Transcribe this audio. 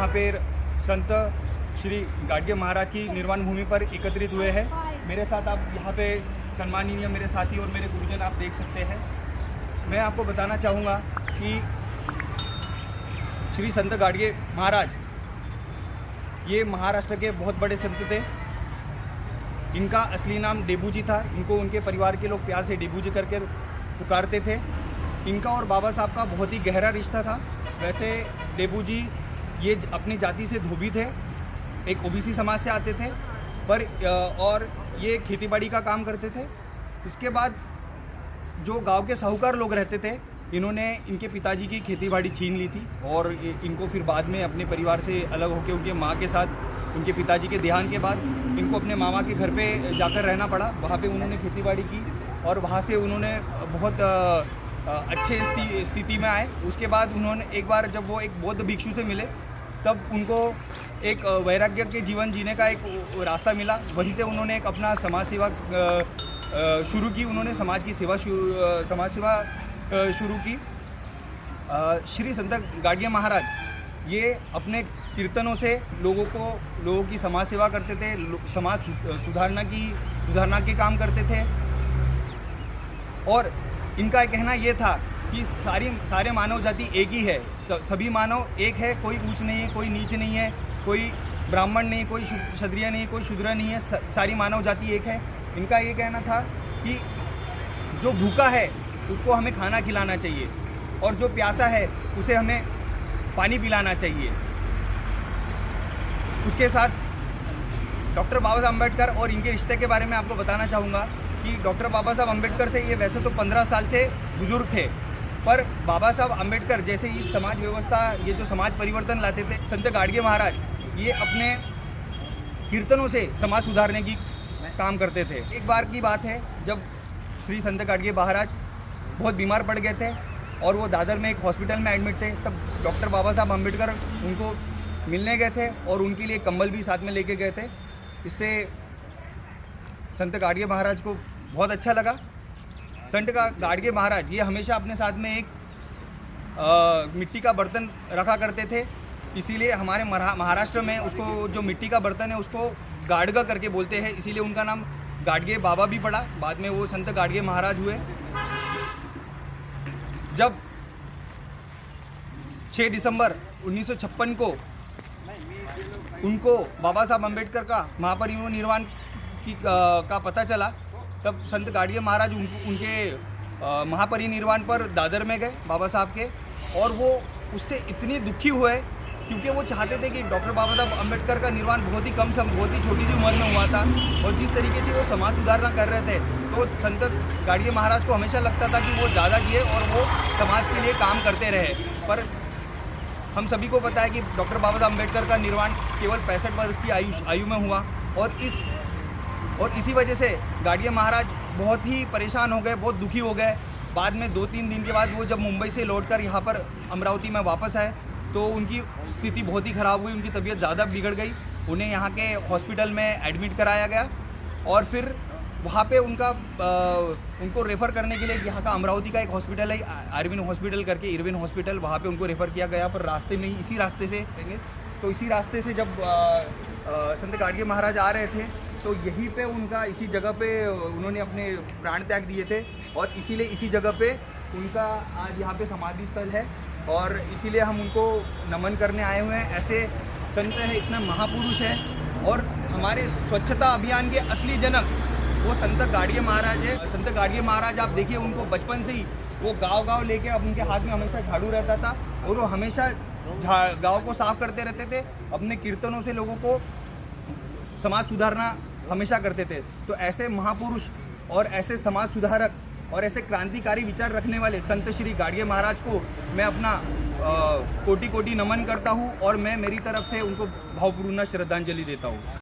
पे संत श्री गाडगे महाराज की निर्वाण भूमि पर एकत्रित हुए हैं। मेरे साथ आप यहाँ पे सम्माननीय मेरे साथी और मेरे गुरुजन आप देख सकते हैं। मैं आपको बताना चाहूँगा कि श्री संत गाडगे महाराज ये महाराष्ट्र के बहुत बड़े संत थे। इनका असली नाम डेबूजी था। इनको उनके परिवार के लोग प्यार से डेबूजी करके पुकारते थे। इनका और बाबा साहब का बहुत ही गहरा रिश्ता था। वैसे डेबूजी ये अपनी जाति से धोबी थे, एक ओबीसी समाज से आते थे, पर और ये खेतीबाड़ी का काम करते थे। इसके बाद जो गांव के साहूकार लोग रहते थे, इन्होंने इनके पिताजी की खेतीबाड़ी छीन ली थी और इनको फिर बाद में अपने परिवार से अलग होकर उनके माँ के साथ उनके पिताजी के देहांत के बाद इनको अपने मामा के घर पे जाकर रहना पड़ा। वहाँ पे उन्होंने खेतीबाड़ी की और वहाँ से उन्होंने बहुत अच्छे स्थिति में आए। उसके बाद उन्होंने एक बार जब वो एक बौद्ध भिक्षु से मिले, तब उनको एक वैराग्य के जीवन जीने का एक रास्ता मिला। वहीं से उन्होंने एक अपना समाज सेवा शुरू की। उन्होंने समाज सेवा शुरू की। श्री संत गाडगे महाराज ये अपने कीर्तनों से लोगों की समाज सेवा करते थे, समाज सुधारना के काम करते थे। और इनका कहना ये था कि सारे मानव जाति एक ही है, सभी मानव एक है, कोई ऊंच नहीं है, कोई नीच नहीं है, कोई ब्राह्मण नहीं, कोई क्षत्रिय नहीं, कोई शूद्र नहीं है, सारी मानव जाति एक है। इनका ये कहना था कि जो भूखा है उसको हमें खाना खिलाना चाहिए और जो प्यासा है उसे हमें पानी पिलाना चाहिए। उसके साथ डॉक्टर बाबा साहब अम्बेडकर और इनके रिश्ते के बारे में आपको बताना चाहूँगा कि डॉक्टर बाबा साहब अम्बेडकर से ये वैसे तो 15 साल से बुजुर्ग थे, पर बाबा साहब अम्बेडकर जैसे ही समाज व्यवस्था, ये जो समाज परिवर्तन लाते थे, संत गाडगे महाराज ये अपने कीर्तनों से समाज सुधारने की काम करते थे। एक बार की बात है जब श्री संत गाडगे महाराज बहुत बीमार पड़ गए थे और वो दादर में एक हॉस्पिटल में एडमिट थे। तब डॉक्टर बाबा साहब अम्बेडकर उनको मिलने गए थे और उनके लिए कंबल भी साथ में लेके गए थे। इससे संत गाडगे महाराज को बहुत अच्छा लगा। संत गाडगे महाराज ये हमेशा अपने साथ में एक मिट्टी का बर्तन रखा करते थे। इसीलिए हमारे महाराष्ट्र में उसको जो मिट्टी का बर्तन है उसको गाडगा करके बोलते हैं, इसीलिए उनका नाम गाडगे बाबा भी पड़ा। बाद में वो संत गाडगे महाराज हुए। जब 6 दिसंबर 1956 को उनको बाबा साहब अम्बेडकर का महापरिनिर्वाण का पता चला, तब संत गाडगे महाराज उनके महापरिनिर्वाण पर दादर में गए बाबा साहब के, और वो उससे इतने दुखी हुए क्योंकि वो चाहते थे कि डॉक्टर बाबा साहब अम्बेडकर का निर्वाण बहुत ही छोटी सी उम्र में हुआ था और जिस तरीके से वो समाज सुधारना कर रहे थे, तो संत गाडगे महाराज को हमेशा लगता था कि वो ज़्यादा किए और वो समाज के लिए काम करते रहे। पर हम सभी को पता है कि डॉक्टर बाबा साहब अम्बेडकर का निर्वाण केवल 65 वर्ष की आयु में हुआ और इसी वजह से गाडगे महाराज बहुत ही परेशान हो गए, बहुत दुखी हो गए। बाद में 2-3 दिन के बाद वो जब मुंबई से लौटकर यहाँ पर अमरावती में वापस आए तो उनकी स्थिति बहुत ही ख़राब हुई, उनकी तबीयत ज़्यादा बिगड़ गई। उन्हें यहाँ के हॉस्पिटल में एडमिट कराया गया और फिर वहाँ पे उनको रेफ़र करने के लिए यहाँ का अमरावती का एक हॉस्पिटल है, इरविन हॉस्पिटल करके, इरविन हॉस्पिटल, वहाँ पे उनको रेफ़र किया गया। पर रास्ते में ही इसी रास्ते से जब संत गाडगे महाराज आ रहे थे तो यहीं पे इसी जगह पे उन्होंने अपने प्राण त्याग दिए थे और इसीलिए इसी जगह पे उनका आज यहाँ पे समाधि स्थल है और इसीलिए हम उनको नमन करने आए हुए हैं। ऐसे संत है, इतना महापुरुष है और हमारे स्वच्छता अभियान के असली जनक वो संत गाडगे महाराज है। संत गाडगे महाराज आप देखिए, उनको बचपन से ही वो गांव लेके, अब उनके हाथ में हमेशा झाड़ू रहता था और वो हमेशा गांव को साफ करते रहते थे। अपने कीर्तनों से लोगों को समाज सुधारना हमेशा करते थे। तो ऐसे महापुरुष और ऐसे समाज सुधारक और ऐसे क्रांतिकारी विचार रखने वाले संत श्री गाडगे महाराज को मैं अपना कोटि नमन करता हूँ और मैं मेरी तरफ से उनको भावपूर्ण श्रद्धांजलि देता हूँ।